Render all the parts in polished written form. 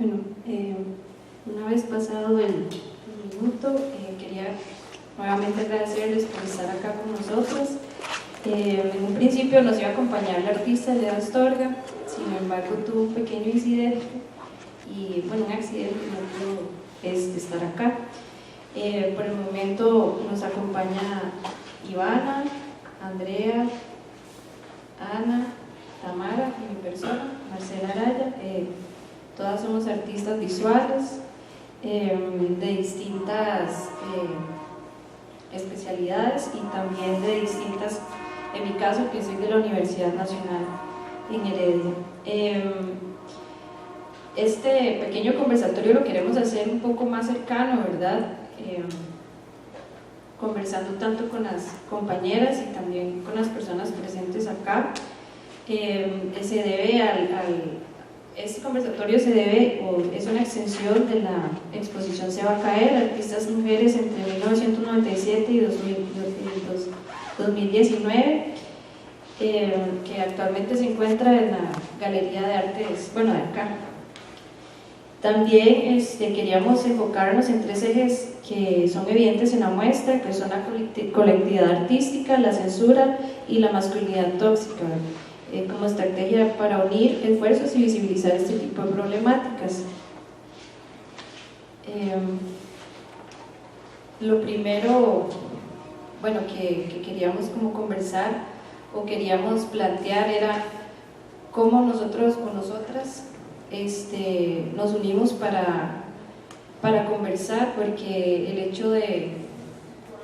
Bueno, una vez pasado el minuto, quería nuevamente agradecerles por estar acá con nosotros. En un principio nos iba a acompañar la artista Lea Astorga, sin embargo tuvo un pequeño incidente y, bueno, un accidente, no pudo estar acá. Por el momento nos acompaña Ivana, Andrea, Ana, Tamara y mi persona, Marcela Araya. Todas somos artistas visuales de distintas especialidades y también de distintas, en mi caso que soy de la Universidad Nacional en Heredia. Este pequeño conversatorio lo queremos hacer un poco más cercano, ¿verdad? Conversando tanto con las compañeras y también con las personas presentes acá. Este conversatorio se debe, o es una extensión de la exposición Se va a caer, artistas mujeres entre 1997 y 2019, que actualmente se encuentra en la Galería de Artes, bueno, de acá. También queríamos enfocarnos en tres ejes que son evidentes en la muestra, que son la colectividad artística, la censura y la masculinidad tóxica, como estrategia para unir esfuerzos y visibilizar este tipo de problemáticas. Lo primero, bueno, que queríamos como conversar o queríamos plantear era cómo nosotros o nosotras nos unimos para conversar, porque el hecho de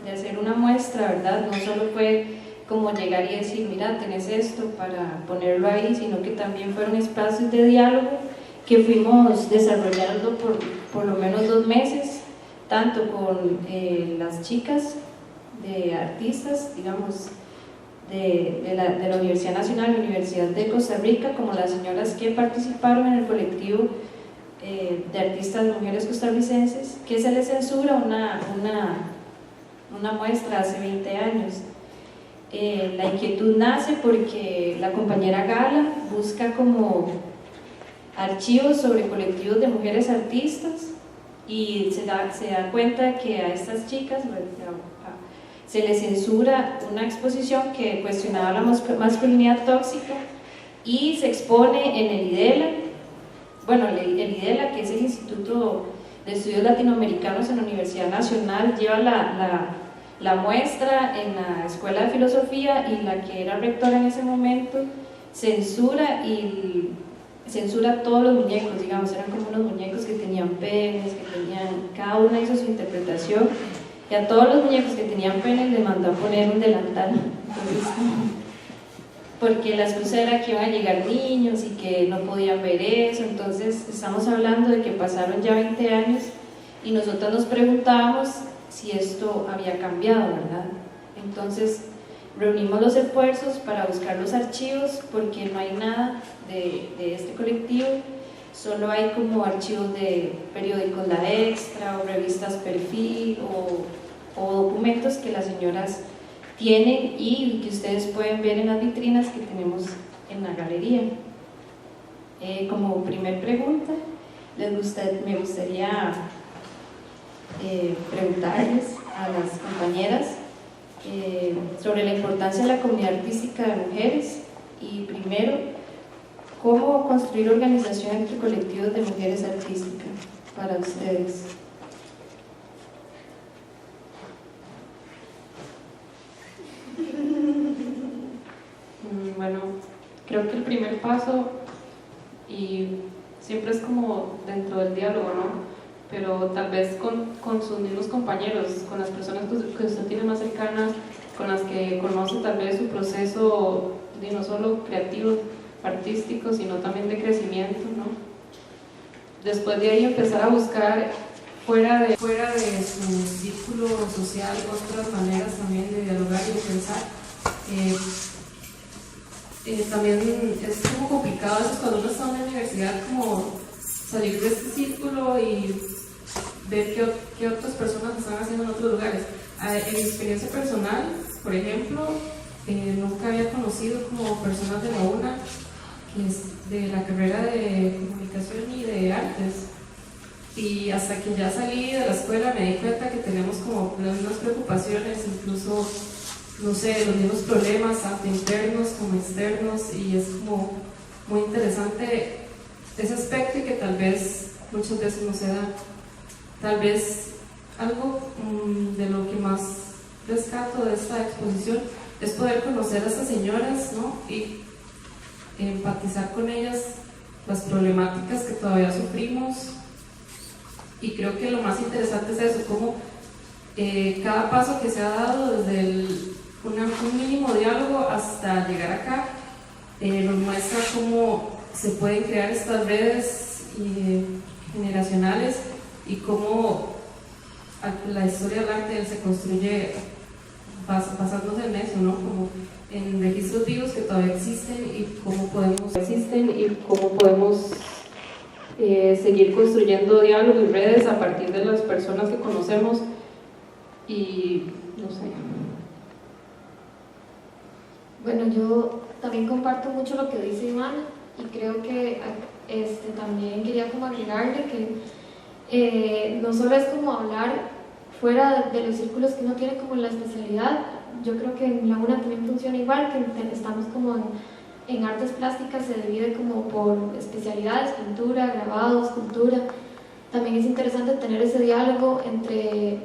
hacer una muestra, ¿verdad? No solo fue como llegar y decir, mira, tenés esto para ponerlo ahí, sino que también fueron espacios de diálogo que fuimos desarrollando por lo menos 2 meses, tanto con las chicas de artistas, digamos, de la Universidad Nacional y Universidad de Costa Rica, como las señoras que participaron en el colectivo de artistas mujeres costarricenses, que se les censura una muestra hace 20 años. La inquietud nace porque la compañera Gala busca como archivos sobre colectivos de mujeres artistas y se da cuenta que a estas chicas se les censura una exposición que cuestionaba la masculinidad tóxica y se expone en el IDELA. Bueno, el IDELA, que es el Instituto de Estudios Latinoamericanos en la Universidad Nacional, lleva la muestra en la Escuela de Filosofía, y la que era rectora en ese momento censura todos los muñecos, digamos, eran como unos muñecos que tenían penes, cada una hizo su interpretación, y a todos los muñecos que tenían penes les mandó a poner un delantal. Entonces, porque la excusa era que iban a llegar niños y que no podían ver eso. Entonces estamos hablando de que pasaron ya 20 años y nosotros nos preguntábamos si esto había cambiado, ¿verdad? Entonces reunimos los esfuerzos para buscar los archivos, porque no hay nada de este colectivo, solo hay como archivos de periódicos La Extra o revistas Perfil o documentos que las señoras tienen y que ustedes pueden ver en las vitrinas que tenemos en la galería. Como primer pregunta, me gustaría preguntarles a las compañeras sobre la importancia de la comunidad artística de mujeres, y primero, ¿cómo construir organización entre colectivos de mujeres artísticas para ustedes? Bueno, creo que el primer paso, y siempre es como dentro del diálogo, ¿no? Pero tal vez con sus mismos compañeros, con las personas que usted tiene más cercanas, con las que conoce tal vez su proceso de no solo creativo, artístico, sino también de crecimiento, ¿no? Después de ahí empezar a buscar fuera de su círculo social otras maneras también de dialogar y de pensar. También es como complicado a veces cuando uno está en la universidad como salir de este círculo y ver qué otras personas están haciendo en otros lugares. En mi experiencia personal, por ejemplo, nunca había conocido como personas de la UNA de la carrera de comunicación y de artes. Y hasta que ya salí de la escuela me di cuenta que tenemos como las mismas preocupaciones, incluso, no sé, los mismos problemas, tanto internos como externos, y es como muy interesante ese aspecto y que tal vez muchas veces no se da. Tal vez algo de lo que más rescato de esta exposición es poder conocer a estas señoras, ¿no? Y empatizar con ellas las problemáticas que todavía sufrimos. Y creo que lo más interesante es eso, cómo cada paso que se ha dado desde un mínimo diálogo hasta llegar acá nos muestra cómo se pueden crear estas redes generacionales y cómo la historia del arte se construye basándose en eso, ¿no? Como en registros vivos que todavía existen y cómo podemos seguir construyendo diálogo y redes a partir de las personas que conocemos y no sé. Bueno, yo también comparto mucho lo que dice Ivana y creo que también quería como agregarle que no solo es como hablar fuera de los círculos que uno tiene como la especialidad. Yo creo que en la UNA también funciona igual, que estamos como en artes plásticas, se divide como por especialidades, pintura, grabado, escultura. También es interesante tener ese diálogo entre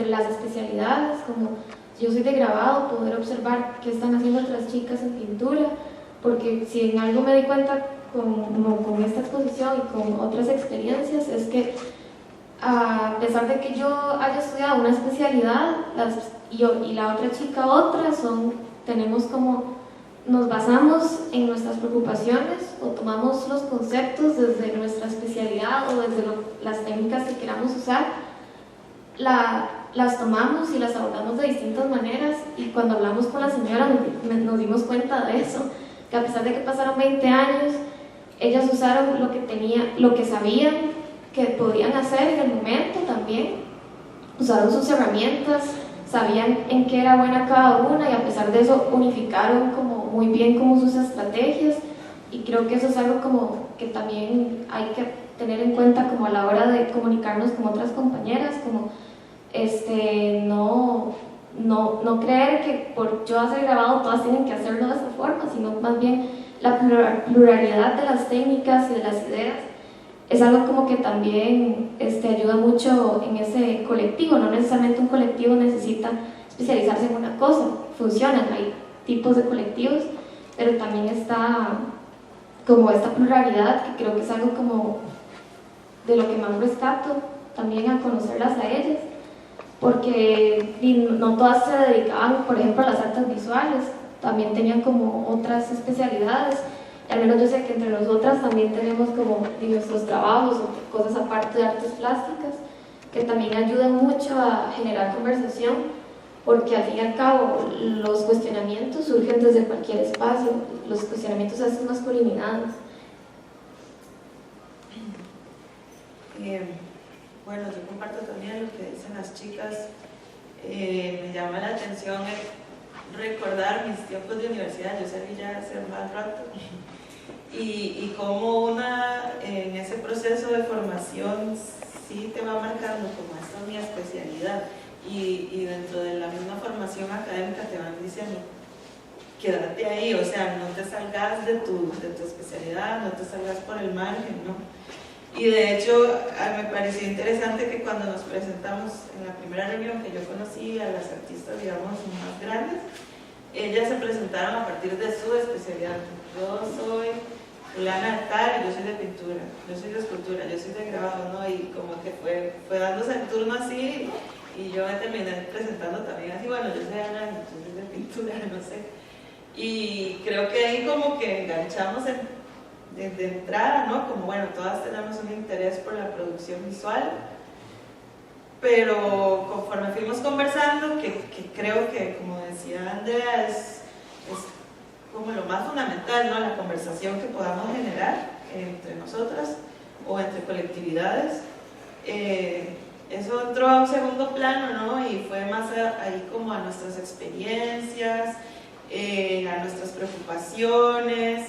las especialidades, como yo soy de grabado, poder observar qué están haciendo otras chicas en pintura, porque si en algo me di cuenta con esta exposición y con otras experiencias es que a pesar de que yo haya estudiado una especialidad y la otra chica otra, tenemos como, nos basamos en nuestras preocupaciones o tomamos los conceptos desde nuestra especialidad o desde las técnicas que queramos usar, las tomamos y las abordamos de distintas maneras, y cuando hablamos con la señora nos dimos cuenta de eso, que a pesar de que pasaron 20 años, ellas usaron lo que sabían que podían hacer en el momento también, usaron sus herramientas, sabían en qué era buena cada una y a pesar de eso unificaron como muy bien como sus estrategias, y creo que eso es algo como que también hay que tener en cuenta como a la hora de comunicarnos con otras compañeras, como no creer que por yo hacer grabado todas tienen que hacerlo de esa forma, sino más bien la pluralidad de las técnicas y de las ideas es algo como que también ayuda mucho en ese colectivo. No necesariamente un colectivo necesita especializarse en una cosa, funcionan, hay tipos de colectivos, pero también está como esta pluralidad que creo que es algo como de lo que más rescato también a conocerlas a ellas, porque no todas se dedicaban, por ejemplo, a las artes visuales, también tenían como otras especialidades. Al menos yo sé que entre nosotras también tenemos como nuestros trabajos o cosas aparte de artes plásticas que también ayudan mucho a generar conversación, porque al fin y al cabo los cuestionamientos surgen desde cualquier espacio, los cuestionamientos a veces masculinizados. Bueno, yo comparto también lo que dicen las chicas. Me llama la atención recordar mis tiempos de universidad. Yo salí ya hace más rato y como una en ese proceso de formación sí te va marcando como esta es mi especialidad, y dentro de la misma formación académica te van diciendo quédate ahí, o sea, no te salgas de tu especialidad, no te salgas por el margen, ¿no? Y de hecho me pareció interesante que cuando nos presentamos en la primera reunión que yo conocí a las artistas, digamos, más grandes, ellas se presentaron a partir de su especialidad. Yo soy fulana de tal, yo soy de pintura, yo soy de escultura, yo soy de grabado, ¿no? Y como que fue dándose el turno así, y yo me terminé presentando también así, bueno, yo soy Ana, yo soy de pintura, no sé. Y creo que ahí como que enganchamos desde entrada, ¿no? Como bueno, todas tenemos un interés por la producción visual, pero conforme fuimos conversando, que creo que, como decía Andrea, es como lo más fundamental, ¿no? La conversación que podamos generar entre nosotras o entre colectividades, eso entró a un segundo plano, ¿no? Y fue más ahí como a nuestras experiencias, a nuestras preocupaciones.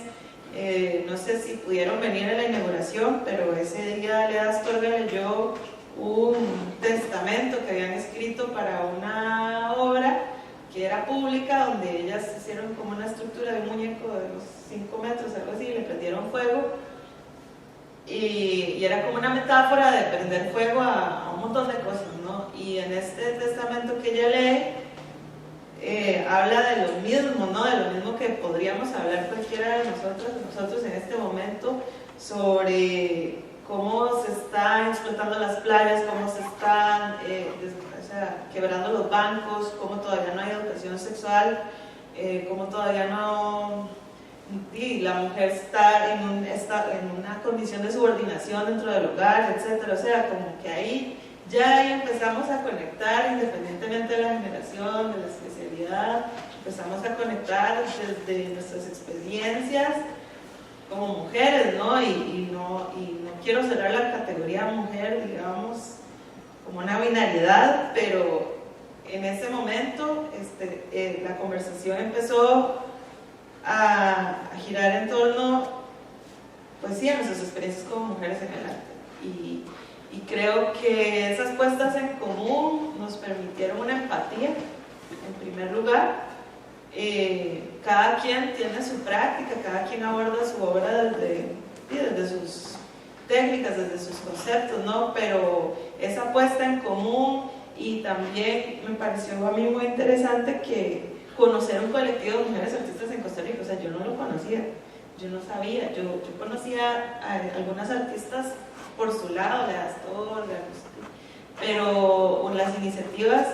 No sé si pudieron venir a la inauguración, pero ese día Lea Astorga leyó un testamento que habían escrito para una obra que era pública, donde ellas hicieron como una estructura de un muñeco de los 5 metros, algo así, y le prendieron fuego, y era como una metáfora de prender fuego a un montón de cosas, ¿no? Y en este testamento que ella lee, habla de lo mismo, ¿no? De lo mismo que podríamos hablar cualquiera de nosotros en este momento, sobre cómo se están explotando las playas, cómo se están quebrando los bancos, cómo todavía no hay educación sexual, cómo todavía no... Y la mujer está en una condición de subordinación dentro del hogar, etc. O sea, como que ahí empezamos a conectar, independientemente de la generación, de la especialidad, empezamos a conectar desde nuestras experiencias como mujeres, ¿no? Y no quiero cerrar la categoría mujer, digamos, como una binariedad, pero en ese momento la conversación empezó a girar en torno, pues sí, a nuestras experiencias como mujeres en el arte. Y creo que esas puestas en común nos permitieron una empatía, en primer lugar. Cada quien tiene su práctica, cada quien aborda su obra desde sus técnicas, desde sus conceptos, ¿no? Pero esa puesta en común, y también me pareció a mí muy interesante que conocer un colectivo de mujeres artistas en Costa Rica. O sea, yo no lo conocía, yo no sabía, yo conocía a algunas artistas por su lado, de Astor, de Agustín, pero las iniciativas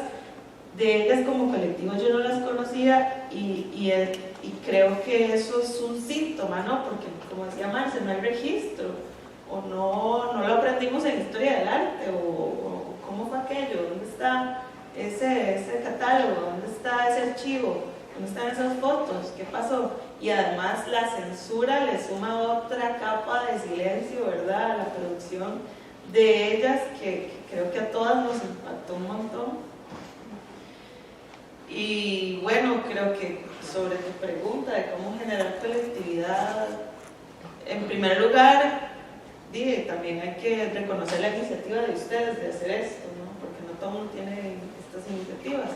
de ellas como colectivo yo no las conocía, y creo que eso es un síntoma, ¿no? Porque, como decía Marce, no hay registro, o no lo aprendimos en historia del arte, o cómo fue aquello, dónde está ese catálogo, dónde está ese archivo, dónde están esas fotos, qué pasó. Y además la censura le suma otra capa de silencio, ¿verdad?, a la producción de ellas, que creo que a todas nos impactó un montón. Y bueno, creo que sobre tu pregunta de cómo generar colectividad, en primer lugar, también hay que reconocer la iniciativa de ustedes de hacer esto, ¿no? Porque no todo el mundo tiene estas iniciativas.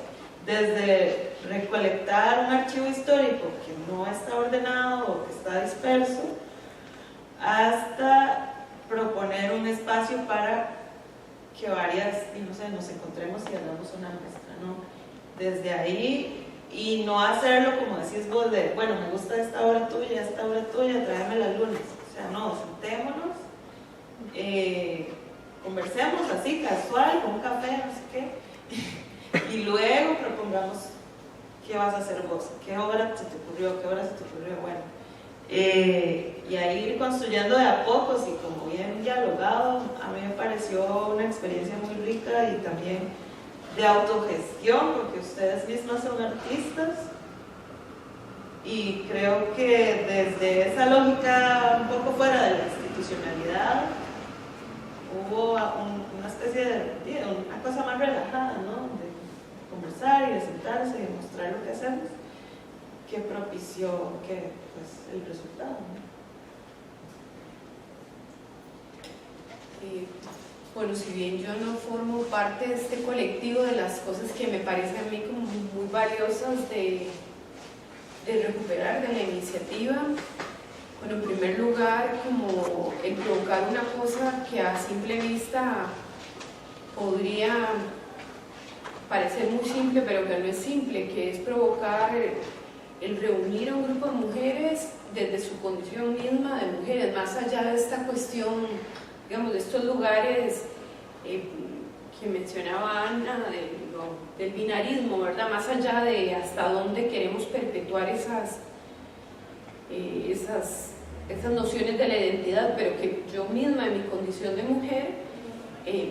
Desde recolectar un archivo histórico que no está ordenado o que está disperso, hasta proponer un espacio para que varias, nos encontremos y hagamos una muestra, ¿no? Desde ahí, y no hacerlo como decís vos, de, bueno, me gusta esta obra tuya, tráeme las lunes. O sea, no, sentémonos, conversemos así, casual, con un café, no sé qué, y luego propongamos qué vas a hacer vos, qué obra se te ocurrió, bueno, y ahí ir construyendo de a pocos y como bien dialogado. A mí me pareció una experiencia muy rica y también de autogestión, porque ustedes mismas son artistas, y creo que desde esa lógica un poco fuera de la institucionalidad hubo una especie de una cosa más relajada, ¿no?, de conversar y de sentarse y de mostrar lo que hacemos, que propició el resultado, ¿no? Bueno, si bien yo no formo parte de este colectivo, de las cosas que me parecen a mí como muy valiosas de recuperar de la iniciativa, bueno, en primer lugar, como el provocar una cosa que a simple vista podría parecer muy simple, pero que no es simple, que es provocar el reunir a un grupo de mujeres desde su condición misma de mujeres, más allá de esta cuestión, digamos, de estos lugares que mencionaba Ana, del binarismo, ¿verdad? Más allá de hasta dónde queremos perpetuar esas nociones de la identidad, pero que yo misma, en mi condición de mujer,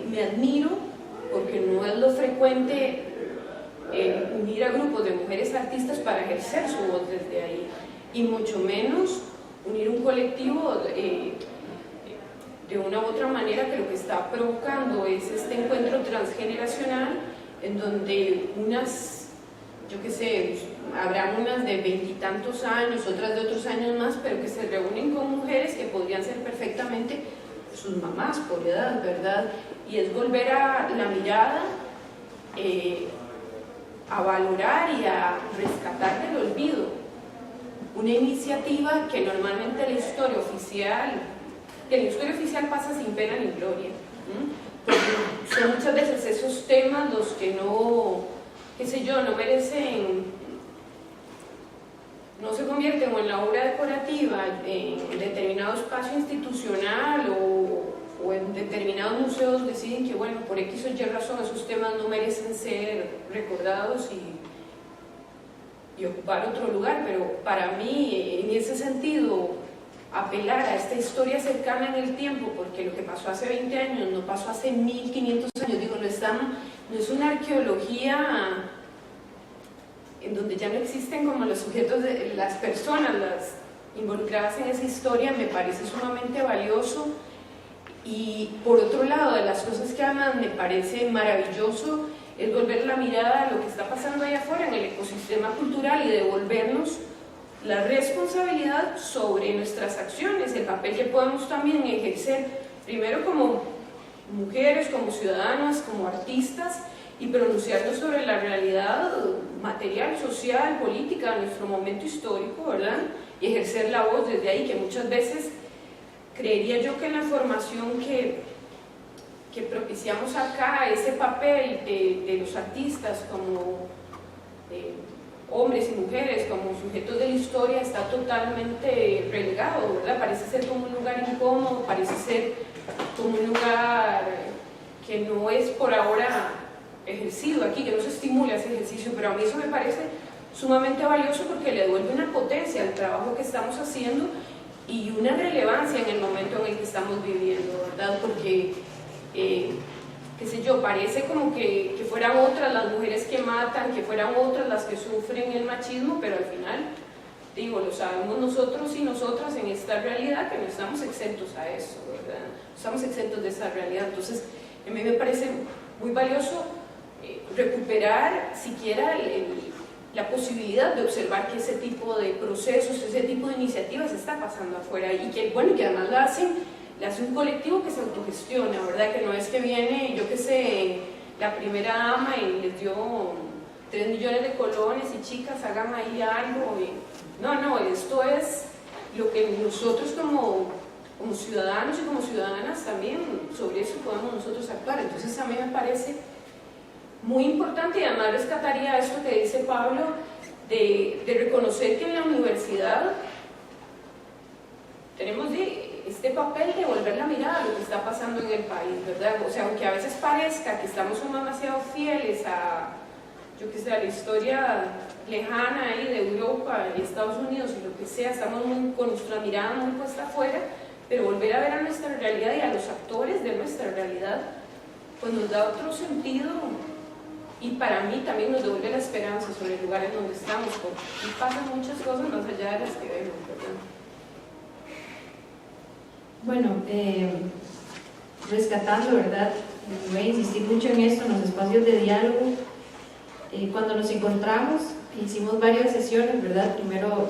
me admiro, porque no es lo frecuente unir a grupos de mujeres artistas para ejercer su voz desde ahí, y mucho menos unir un colectivo de una u otra manera, que lo que está provocando es este encuentro transgeneracional en donde unas, yo qué sé, habrán unas de 20 y tantos años, otras de otros años más, pero que se reúnen con mujeres que podrían ser perfectamente sus mamás por edad, ¿verdad? Y es volver a la mirada, a valorar y a rescatar del olvido una iniciativa que normalmente en la historia oficial pasa sin pena ni gloria, porque son muchas veces esos temas los que no, qué sé yo, no merecen, no se convierten o en la obra decorativa en determinado espacio institucional o en determinados museos deciden que, bueno, por X o Y razón esos temas no merecen ser recordados y ocupar otro lugar, pero para mí, en ese sentido, apelar a esta historia cercana en el tiempo, porque lo que pasó hace 20 años no pasó hace 1500 años, digo, no es una arqueología en donde ya no existen como los sujetos, de las personas las involucradas en esa historia, me parece sumamente valioso. Y por otro lado, de las cosas que además me parece maravilloso es volver la mirada a lo que está pasando allá afuera en el ecosistema cultural y devolvernos la responsabilidad sobre nuestras acciones, el papel que podemos también ejercer, primero como mujeres, como ciudadanas, como artistas, y pronunciarnos sobre la realidad material, social, política de nuestro momento histórico, ¿verdad? Y ejercer la voz desde ahí, que muchas veces creería yo que en la formación que propiciamos acá, ese papel de los artistas como hombres y mujeres, como sujetos de la historia, está totalmente relegado, ¿verdad? Parece ser como un lugar incómodo, parece ser como un lugar que no es por ahora ejercido aquí, que no se estimula ese ejercicio, pero a mí eso me parece sumamente valioso porque le devuelve una potencia al trabajo que estamos haciendo y una relevancia en el momento en el que estamos viviendo, ¿verdad? Porque, qué sé yo, parece como que fueran otras las mujeres que matan, que fueran otras las que sufren el machismo, pero al final, digo, lo sabemos nosotros y nosotras en esta realidad que no estamos exentos a eso, ¿verdad? No estamos exentos de esa realidad. Entonces, a mí me parece muy valioso recuperar siquiera la posibilidad de observar que ese tipo de procesos, ese tipo de iniciativas está pasando afuera y que, bueno, que además le hace un colectivo que se autogestiona, ¿verdad? Que no es que viene, yo qué sé, la primera dama y les dio 3 millones de colones y chicas hagan ahí algo. No, esto es lo que nosotros como ciudadanos y como ciudadanas también sobre eso podemos nosotros actuar. Entonces a mí me parece muy importante y además rescataría esto que dice Pablo de reconocer que en la universidad tenemos este papel de volver la mirada a lo que está pasando en el país, ¿verdad? O sea, aunque a veces parezca que estamos demasiado fieles a, yo qué sé, a la historia lejana ahí de Europa y Estados Unidos y lo que sea, estamos con nuestra mirada muy puesta afuera, pero volver a ver a nuestra realidad y a los actores de nuestra realidad, pues nos da otro sentido. Y para mí también nos devuelve la esperanza sobre el lugar en donde estamos, porque aquí pasan muchas cosas más allá de las que vemos, ¿verdad? Bueno, rescatando, ¿verdad? Voy a insistir mucho en esto, en los espacios de diálogo. Cuando nos encontramos, hicimos varias sesiones, ¿verdad? Primero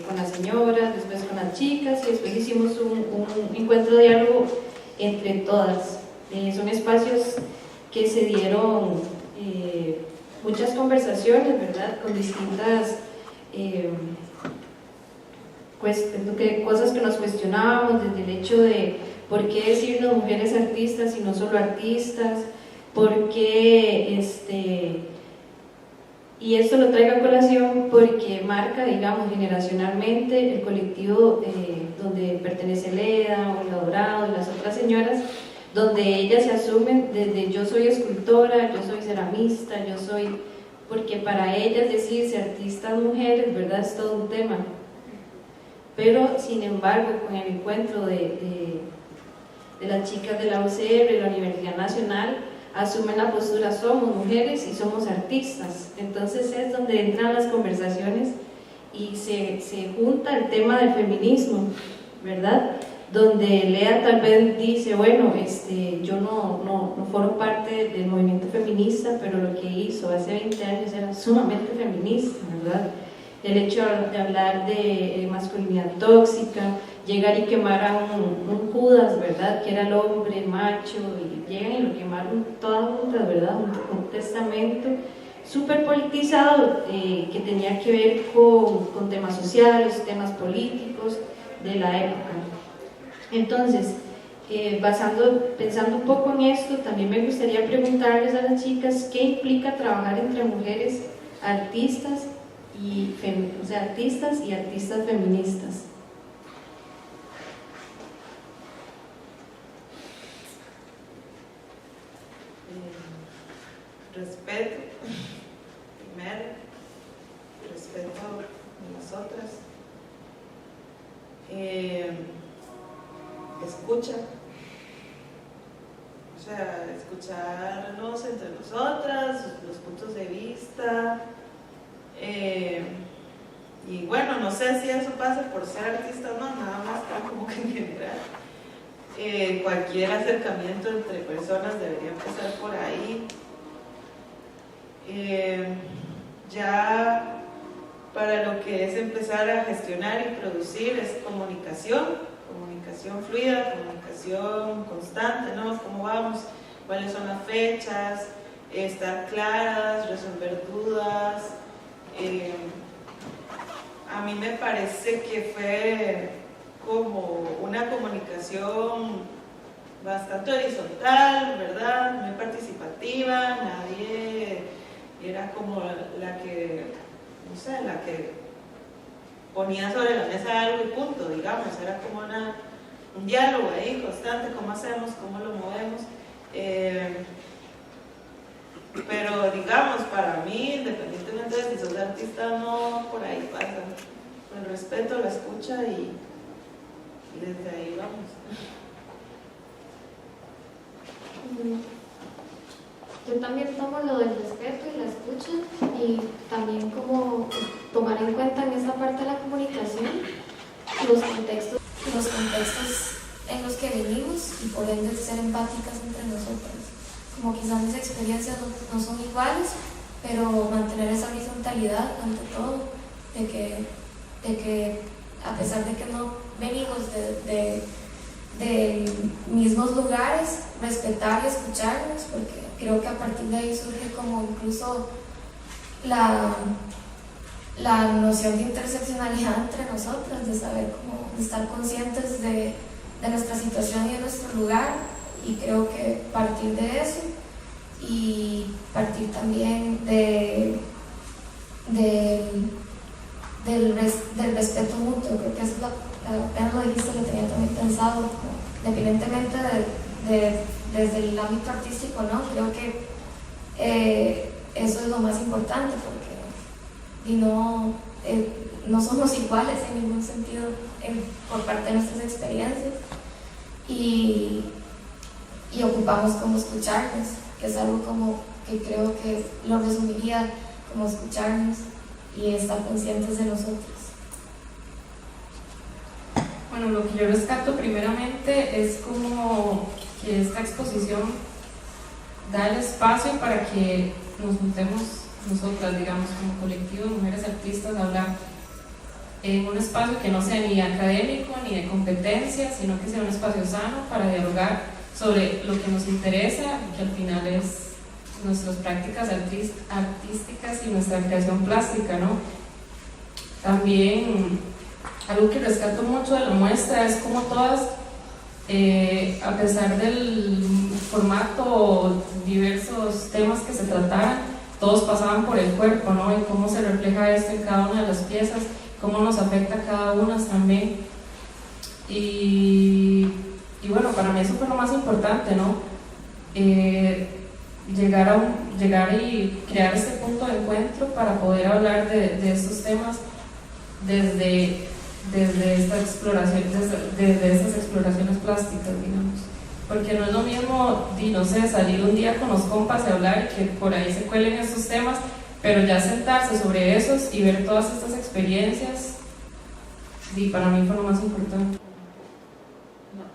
con las señoras, después con las chicas, y después hicimos un encuentro de diálogo entre todas. Son espacios que se dieron muchas conversaciones, ¿verdad? Con distintas cosas que nos cuestionábamos, desde el hecho de por qué decirnos mujeres artistas y no solo artistas, por qué y esto lo traigo a colación porque marca, digamos, generacionalmente el colectivo donde pertenece Leda, Olga Dorado y las otras señoras, donde ellas se asumen desde yo soy escultora, yo soy ceramista, porque para ellas decirse artistas mujeres, ¿verdad? Es todo un tema. Pero, sin embargo, con el encuentro de las chicas de la UCR y la Universidad Nacional, asumen la postura, somos mujeres y somos artistas. Entonces es donde entran las conversaciones y se junta el tema del feminismo, ¿verdad? Donde Lea tal vez dice, bueno, yo no formo parte de el movimiento feminista, pero lo que hizo hace 20 años era sumamente feminista, ¿verdad? El hecho de hablar de masculinidad tóxica, llegar y quemar a un Judas, ¿verdad? Que era el hombre macho, y llegan y lo quemaron todas juntas, ¿verdad? Un testamento súper politizado que tenía que ver con temas sociales, temas políticos de la época. Entonces, pensando un poco en esto, también me gustaría preguntarles a las chicas qué implica trabajar entre mujeres artistas y artistas feministas. Respeto, primero, respeto a las otras, escucha, o sea, escucharnos entre nosotras, los puntos de vista, y bueno, no sé si eso pasa por ser artista o no, nada más como que en general, cualquier acercamiento entre personas debería empezar por ahí. Ya para lo que es empezar a gestionar y producir es comunicación fluida, comunicación constante, ¿no? ¿Cómo vamos? ¿Cuáles son las fechas? Estar claras, resolver dudas. A mí me parece que fue como una comunicación bastante horizontal, ¿verdad? Muy participativa, nadie era como la que, no sé, la que ponía sobre la mesa algo y punto, digamos, era como un diálogo ahí constante, cómo hacemos, cómo lo movemos, pero digamos, para mí, independientemente de si sos artista o no, por ahí pasa, el respeto, la escucha y desde ahí vamos. Yo también tomo lo del respeto y la escucha y también como tomar en cuenta en esa parte de la comunicación los contextos en los que vivimos y por ende ser empáticas entre nosotras. Como quizás mis experiencias no son iguales, pero mantener esa horizontalidad ante todo, de que a pesar de que no venimos de mismos lugares, respetar y escucharnos, porque creo que a partir de ahí surge como incluso la noción de interseccionalidad entre nosotras, de saber cómo, de estar conscientes de nuestra situación y de nuestro lugar, y creo que partir de eso y partir también del respeto mutuo, creo que eso es apenas lo dijiste, lo tenía también pensado, independientemente desde el ámbito artístico, ¿no? Creo que eso es lo más importante, porque no somos iguales en ningún sentido por parte de nuestras experiencias, y ocupamos como escucharnos, que es algo como que creo que lo resumiría como escucharnos y estar conscientes de nosotros. Bueno, lo que yo rescato primeramente es como que esta exposición da el espacio para que nos juntemos nosotras, digamos, como colectivo de mujeres artistas, a hablar en un espacio que no sea ni académico ni de competencia, sino que sea un espacio sano para dialogar sobre lo que nos interesa, que al final es nuestras prácticas artísticas y nuestra creación plástica, ¿no? También algo que rescato mucho de la muestra es como todas, a pesar del formato, diversos temas que se trataran, todos pasaban por el cuerpo, ¿no? Y cómo se refleja esto en cada una de las piezas, cómo nos afecta a cada una también. Y bueno, para mí eso fue lo más importante, ¿no? Llegar y crear este punto de encuentro para poder hablar de estos temas desde esta exploración, desde estas exploraciones plásticas, digamos. Porque no es lo mismo, no sé, salir un día con los compas y hablar y que por ahí se cuelen estos temas, pero ya sentarse sobre esos y ver todas estas experiencias, para mí fue lo más importante.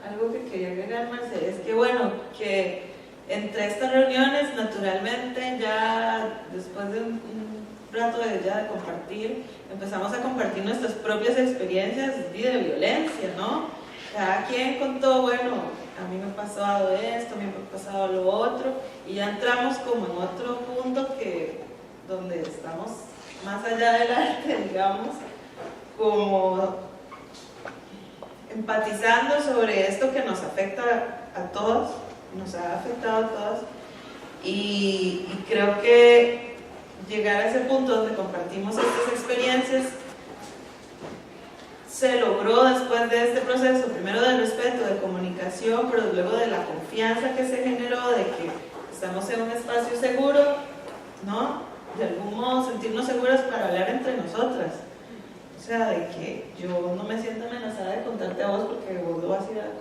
Algo que quería agregar, Marce, es que bueno, que entre estas reuniones, naturalmente, ya después de un rato de compartir, empezamos a compartir nuestras propias experiencias de violencia, ¿no? Cada quien contó, bueno, a mí me ha pasado esto, a mí me ha pasado lo otro, y ya entramos como en otro punto donde estamos más allá del arte, digamos, como empatizando sobre esto que nos afecta a todos, nos ha afectado a todos, y creo que llegar a ese punto donde compartimos estas experiencias se logró después de este proceso, primero del respeto, de comunicación, pero luego de la confianza que se generó, de que estamos en un espacio seguro, ¿no? De algún modo sentirnos seguras para hablar entre nosotras. O sea, de que yo no me siento amenazada de contarte a vos porque vos lo vas a ir a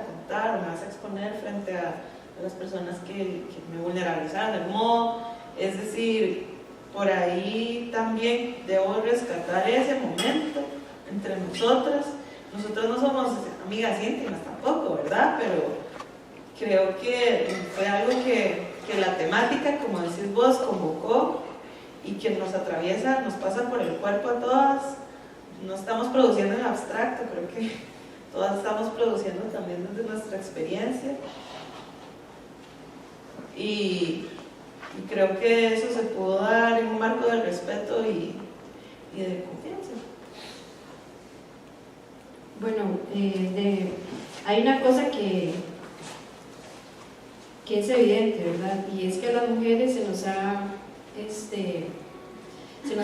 contar, me vas a exponer frente a las personas que me vulnerabilizaron de algún modo. Es decir, por ahí también debo rescatar ese momento entre nosotras. Nosotras no somos amigas íntimas tampoco, ¿verdad? Pero creo que fue algo que la temática, como decís vos, convocó y que nos atraviesa, nos pasa por el cuerpo a todas. No estamos produciendo en abstracto, creo que todas estamos produciendo también desde nuestra experiencia. Y creo que eso se pudo dar en un marco de respeto y de confianza. Bueno, hay una cosa que es evidente, ¿verdad? Y es que a las mujeres se nos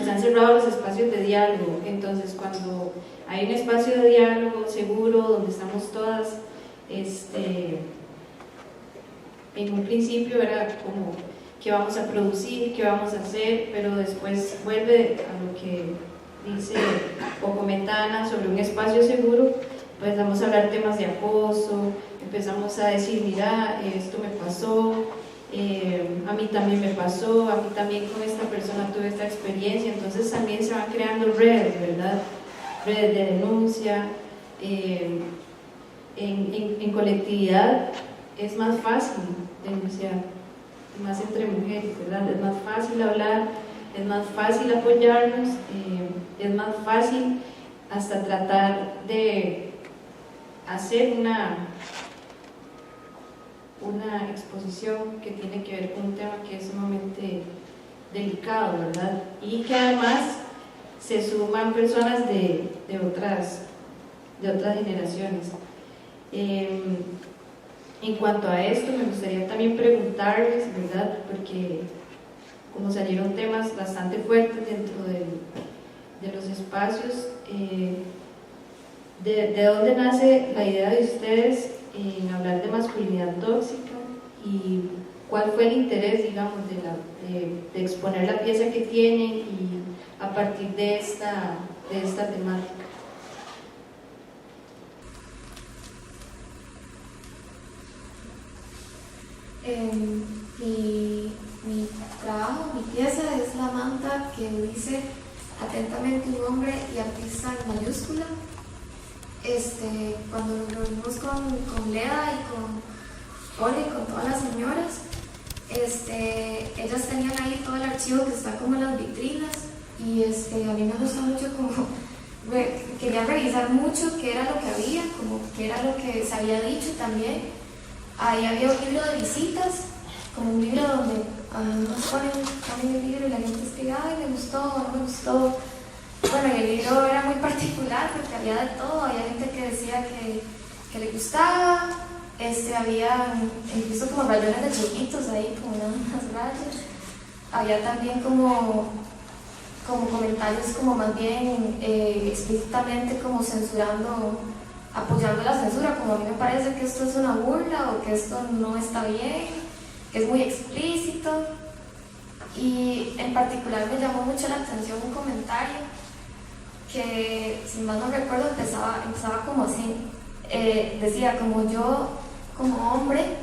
han cerrado los espacios de diálogo. Entonces, cuando hay un espacio de diálogo seguro, donde estamos todas, en un principio era como qué vamos a producir, qué vamos a hacer, pero después vuelve a lo que dice o comenta Ana sobre un espacio seguro. Pues vamos a hablar temas de acoso, empezamos a decir, mira, esto me pasó, a mí también me pasó, a mí también con esta persona tuve esta experiencia. Entonces también se van creando redes, ¿verdad? Redes de denuncia. En colectividad es más fácil denunciar, más entre mujeres, ¿verdad? Es más fácil hablar, es más fácil apoyarnos, es más fácil hasta tratar de hacer una exposición que tiene que ver con un tema que es sumamente delicado, ¿verdad? Y que además se suman personas de otras generaciones. En cuanto a esto, me gustaría también preguntarles, ¿verdad? Porque como salieron temas bastante fuertes dentro de los espacios, ¿de dónde nace la idea de ustedes en hablar de masculinidad tóxica? ¿Y cuál fue el interés, digamos, de exponer la pieza que tienen y a partir de esta temática? Mi trabajo, mi pieza es la manta que dice atentamente un hombre y artista en mayúscula. Cuando nos reunimos con Leda y con Oli, con todas las señoras, ellas tenían ahí todo el archivo que está como en las vitrinas, y a mí me gustó mucho, como quería revisar mucho qué era lo que había, como qué era lo que se había dicho también. Ahí había un libro de visitas, como un libro donde nos ponen el libro y la gente escribe, ay, me gustó, no me gustó. Bueno, y el libro era muy particular porque había de todo. Había gente que decía que le gustaba, había incluso como rayones de chiquitos ahí, como unas rayas. Había también como comentarios como más bien explícitamente como censurando, apoyando la censura, como a mí me parece que esto es una burla o que esto no está bien, que es muy explícito. Y en particular me llamó mucho la atención un comentario que, si mal no recuerdo, empezaba como así. Decía, como yo, como hombre,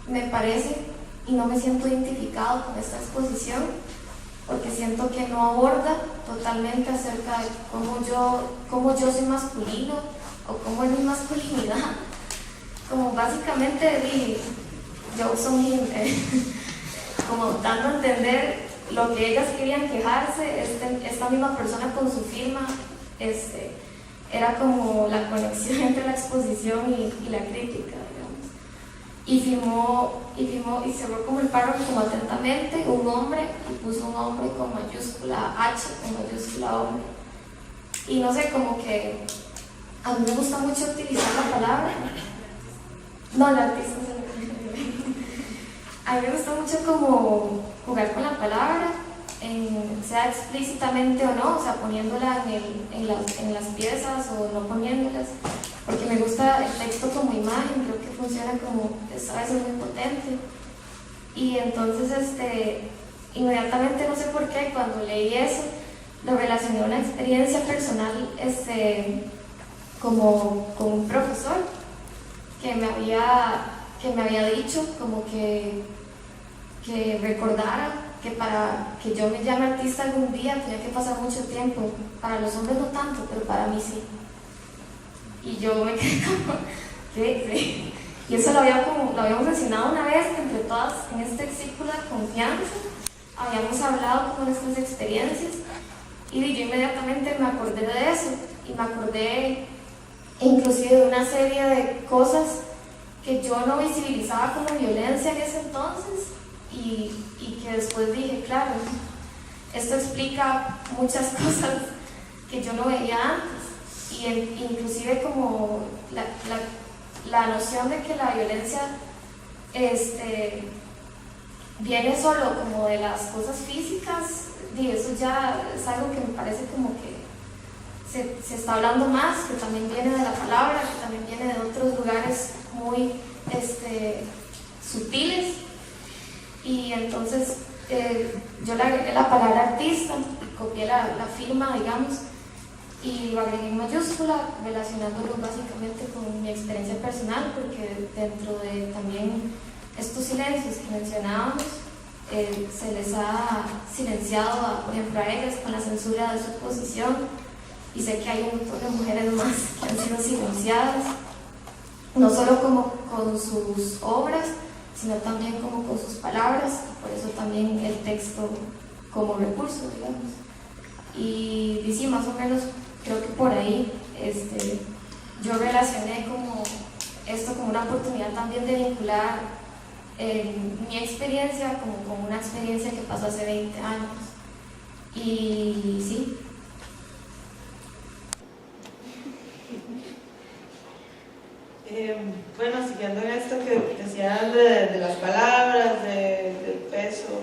me parece y no me siento identificado con esta exposición, porque siento que no aborda totalmente acerca de cómo yo soy masculino o cómo es mi masculinidad. Como básicamente Joe Sung Kim, como dando a entender lo que ellas querían quejarse. Esta misma persona con su firma era como la conexión entre la exposición y la crítica, digamos. Y firmó y cerró como el párrafo como atentamente un hombre, y puso un hombre con mayúscula H, con mayúscula hombre. Y no sé, como que a mí me gusta mucho utilizar la palabra. No, el artista se lo a mí me gusta mucho como jugar con la palabra, sea explícitamente o no, o sea, poniéndola en las piezas o no poniéndolas, porque me gusta el texto como imagen, creo que funciona como, a veces muy potente. Y entonces, inmediatamente, no sé por qué, cuando leí eso, lo relacioné a una experiencia personal, como con un profesor que me había dicho como que recordara que para que yo me llame artista algún día tenía que pasar mucho tiempo. Para los hombres no tanto, pero para mí sí. Y yo me quedé como, ¿qué? Y eso lo habíamos mencionado una vez, que entre todas en este círculo de confianza habíamos hablado como de nuestras experiencias, y yo inmediatamente me acordé de eso, y me acordé inclusive de una serie de cosas que yo no visibilizaba como violencia en ese entonces, y que después dije, claro, esto explica muchas cosas que yo no veía antes, y inclusive como la noción de que la violencia viene solo como de las cosas físicas, y eso ya es algo que me parece como que se está hablando más, que también viene de la palabra, que también viene de otros lugares muy sutiles. Y entonces yo le agregué la palabra artista, copié la firma, digamos, y lo agregué en mayúscula, relacionándolo básicamente con mi experiencia personal, porque dentro de también estos silencios que mencionábamos, se les ha silenciado, por ejemplo, a ellas con la censura de su posición, y sé que hay un montón de mujeres más que han sido silenciadas, no solo como con sus obras, sino también como con sus palabras, y por eso también el texto como recurso, digamos. Y sí, más o menos creo que por ahí yo relacioné como esto como una oportunidad también de vincular mi experiencia como con una experiencia que pasó hace 20 años. Y sí. Bueno, siguiendo en esto que decían de las palabras, del peso,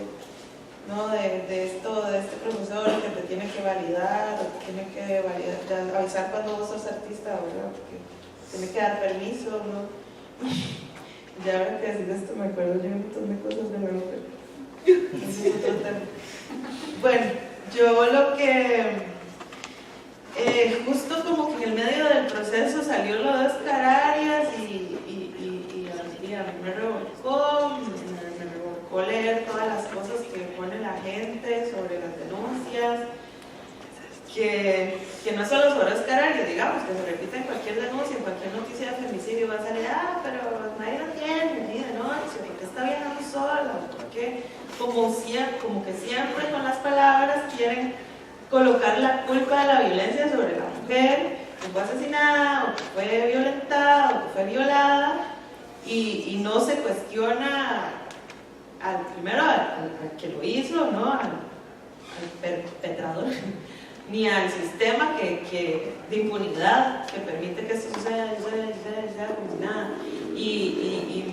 ¿no? de este profesor que te tiene que validar, o te tiene que avisar cuando vos sos artista, ¿verdad? Porque tiene que dar permiso, ¿no? Ya ahora que decís esto me acuerdo yo un montón de cosas de nuevo, pero ese es otro tema. Bueno, yo lo que justo como que en el medio del proceso salió lo de Oscar Arias y a mí me revolcó leer todas las cosas que pone la gente sobre las denuncias, que no solo sobre Oscar Arias, digamos, que se repite en cualquier denuncia, en cualquier noticia de femicidio va a salir, pero nadie lo tiene, ni denuncia, porque está viajando sola, porque como que siempre con las palabras quieren colocar la culpa de la violencia sobre la mujer que fue asesinada, o que fue violentada, o que fue violada, y no se cuestiona primero al que lo hizo, ¿no? al perpetrador, ni al sistema de impunidad que permite que esto suceda como si nada. Y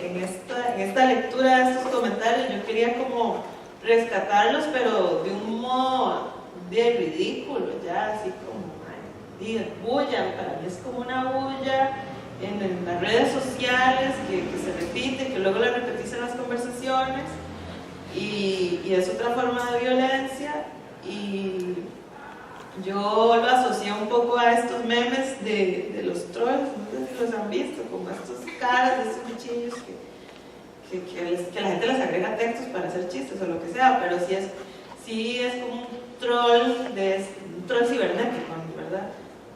en esta lectura de estos comentarios yo quería como rescatarlos, pero de un modo de ridículo, ya así como de bulla. Para mí es como una bulla en las redes sociales que se repite, que luego la repetís en las conversaciones, y es otra forma de violencia. Y yo lo asocié un poco a estos memes de los trolls, no sé si los han visto, como estos caras de estos bichillos que la gente les agrega textos para hacer chistes o lo que sea, pero sí es como un troll cibernético, ¿verdad?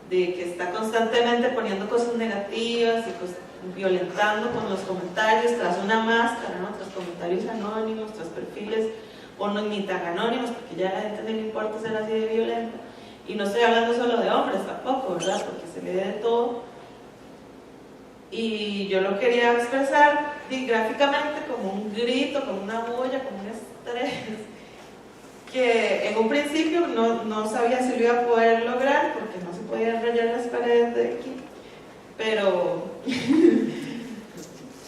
De que está constantemente poniendo cosas negativas y violentando con los comentarios tras una máscara, ¿no? Tras comentarios anónimos, tras perfiles o no ni tan anónimos, porque ya a la gente no le importa ser así de violenta. Y no estoy hablando solo de hombres tampoco, ¿verdad? Porque se lee de todo. Y yo lo quería expresar gráficamente como un grito, como una bulla, como un estrés, que en un principio no sabía si lo iba a poder lograr, porque no se podían rayar las paredes de aquí, pero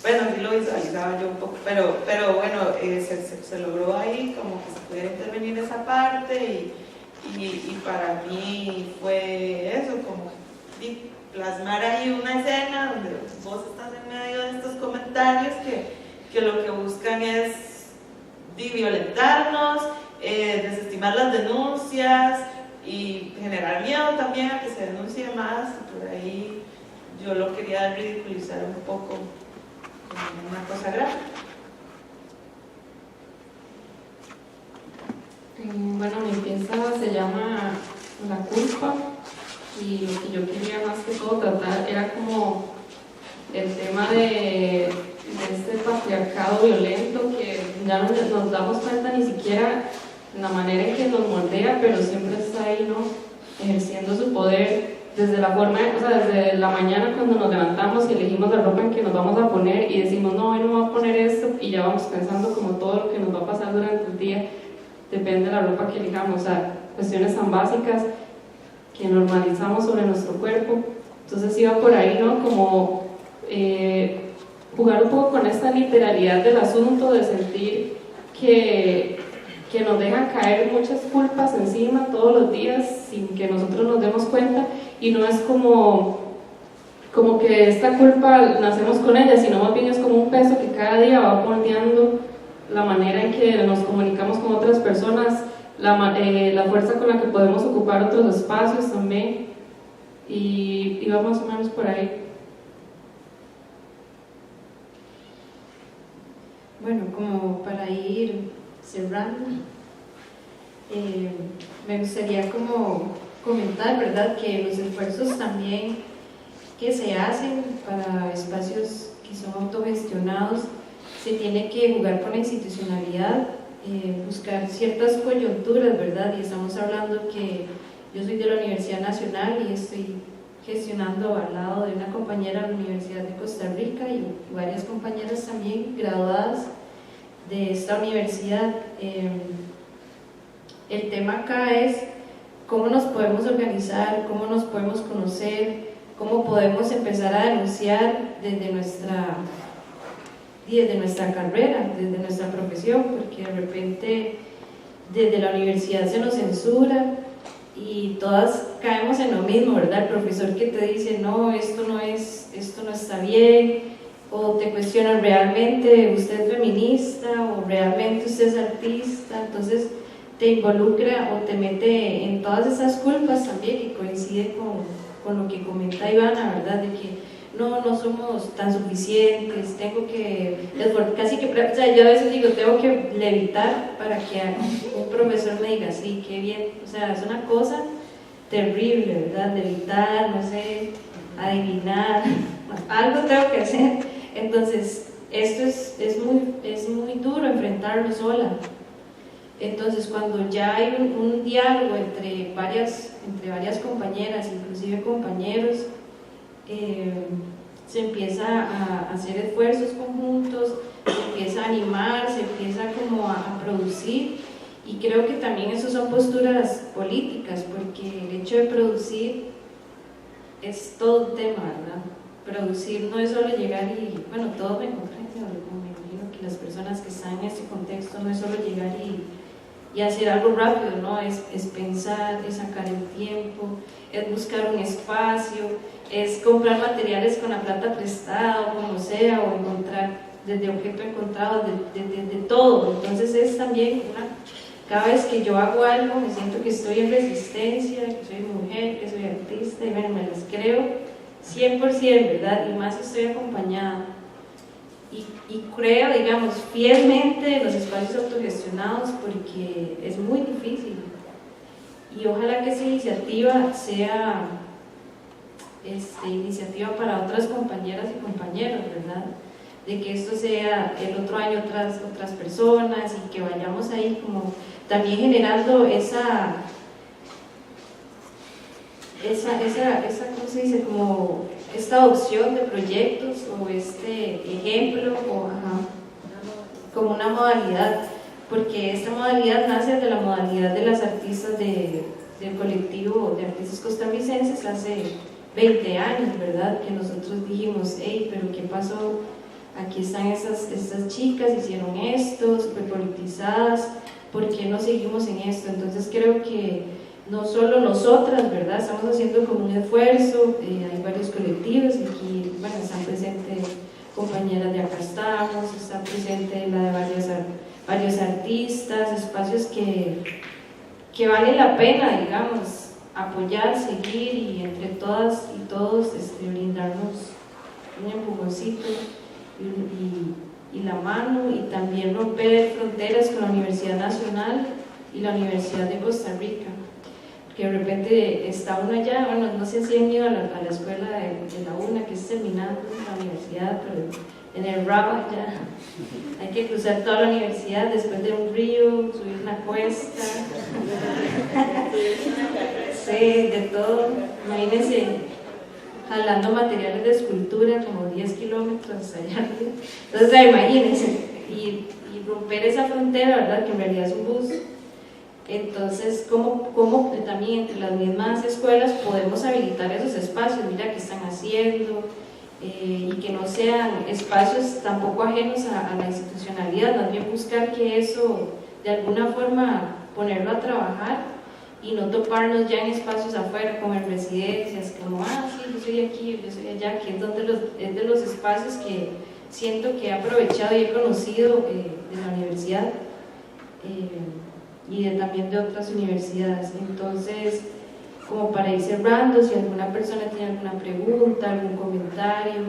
bueno, sí lo visualizaba yo un poco, pero bueno, se logró ahí como que se pudiera intervenir esa parte y para mí fue eso, como plasmar ahí una escena donde vos estás en medio de estos comentarios que lo que buscan es violentarnos, desestimar las denuncias y generar miedo también a que se denuncie más. Por ahí yo lo quería ridiculizar un poco como una cosa grave. Bueno, mi pieza se llama La culpa, y lo que yo quería más que todo tratar era como el tema de este patriarcado violento que ya no nos damos cuenta ni siquiera en la manera en que nos moldea, pero siempre está ahí, ¿no? Ejerciendo su poder desde la forma, o sea, desde la mañana cuando nos levantamos y elegimos la ropa en que nos vamos a poner y decimos, no, hoy no me voy a poner esto, y ya vamos pensando como todo lo que nos va a pasar durante el día, depende de la ropa que elijamos, o sea, cuestiones tan básicas que normalizamos sobre nuestro cuerpo. Entonces iba por ahí, ¿no? Como jugar un poco con esta literalidad del asunto, de sentir que nos dejan caer muchas culpas encima todos los días sin que nosotros nos demos cuenta, y no es como que esta culpa nacemos con ella, sino más bien es como un peso que cada día va moldeando la manera en que nos comunicamos con otras personas, la fuerza con la que podemos ocupar otros espacios también, y va más o menos por ahí. Bueno, como para ir cerrando, me gustaría como comentar, ¿verdad?, que los esfuerzos también que se hacen para espacios que son autogestionados, se tiene que jugar con la institucionalidad, buscar ciertas coyunturas, ¿verdad? Y estamos hablando que yo soy de la Universidad Nacional y estoy gestionando al lado de una compañera de la Universidad de Costa Rica y varias compañeras también graduadas de esta universidad. El tema acá es cómo nos podemos organizar, cómo nos podemos conocer, cómo podemos empezar a denunciar desde nuestra carrera, desde nuestra profesión, porque de repente desde la universidad se nos censura y todas caemos en lo mismo, ¿verdad? El profesor que te dice, no, esto no está bien, o te cuestionan, ¿realmente usted es feminista? O ¿realmente usted es artista? Entonces te involucra o te mete en todas esas culpas también, y coincide con lo que comenta Ivana, ¿verdad? De que no somos tan suficientes, tengo que, casi que, o sea, yo a veces digo, tengo que levitar para que un profesor me diga, sí, qué bien, o sea, es una cosa terrible, ¿verdad? Levitar, no sé, adivinar, algo tengo que hacer. Entonces, esto es muy duro enfrentarlo sola. Entonces, cuando ya hay un diálogo entre varias compañeras, inclusive compañeros, se empieza a hacer esfuerzos conjuntos, se empieza a animar, se empieza como a producir, y creo que también eso son posturas políticas, porque el hecho de producir es todo un tema, ¿verdad? Producir no es solo llegar y, bueno, todos me comprenden, me imagino que las personas que están en este contexto no es solo llegar y hacer algo rápido, ¿no? Es pensar, es sacar el tiempo, es buscar un espacio, es comprar materiales con la plata prestada o como sea, o encontrar desde objeto encontrado, de todo. Entonces es también cada vez que yo hago algo me siento que estoy en resistencia, que soy mujer, que soy artista, y bueno, me las creo 100%, ¿verdad? Y más si estoy acompañada. Y creo, digamos, fielmente en los espacios autogestionados, porque es muy difícil. Y ojalá que esa iniciativa sea iniciativa para otras compañeras y compañeros, ¿verdad? De que esto sea el otro año otras personas y que vayamos ahí como también generando esa ¿cómo se dice? Como esta opción de proyectos o este ejemplo o como una modalidad, porque esta modalidad nace de la modalidad de las artistas del colectivo de artistas costarricenses hace 20 años, ¿verdad? Que nosotros dijimos, hey, pero ¿qué pasó? Aquí están estas chicas, hicieron esto, súper politizadas, ¿por qué no seguimos en esto? Entonces creo que no solo nosotras, ¿verdad? Estamos haciendo como un esfuerzo, hay varios colectivos, aquí, bueno, están presentes compañeras de Acá Estamos, está presente la de varios artistas, espacios que vale la pena, digamos, apoyar, seguir y entre todas y todos brindarnos un empujoncito y la mano y también romper fronteras con la Universidad Nacional y la Universidad de Costa Rica, que de repente está uno allá, bueno, no sé si han ido a la escuela de la UNA, que es terminando la universidad, pero en el RABA ya hay que cruzar toda la universidad después de un río, subir una cuesta, sí, de todo, imagínense, jalando materiales de escultura como 10 kilómetros allá arriba, entonces imagínense, y romper esa frontera, ¿verdad? Que en realidad es un bus. Entonces, ¿cómo también entre las mismas escuelas podemos habilitar esos espacios? Mira, ¿qué están haciendo? Y que no sean espacios tampoco ajenos a la institucionalidad, más bien buscar que eso, de alguna forma, ponerlo a trabajar y no toparnos ya en espacios afuera, como en residencias, como, sí, yo soy aquí, yo soy allá, que es de los espacios que siento que he aprovechado y he conocido de la universidad. Y también de otras universidades. Entonces, como para ir cerrando, si alguna persona tiene alguna pregunta, algún comentario,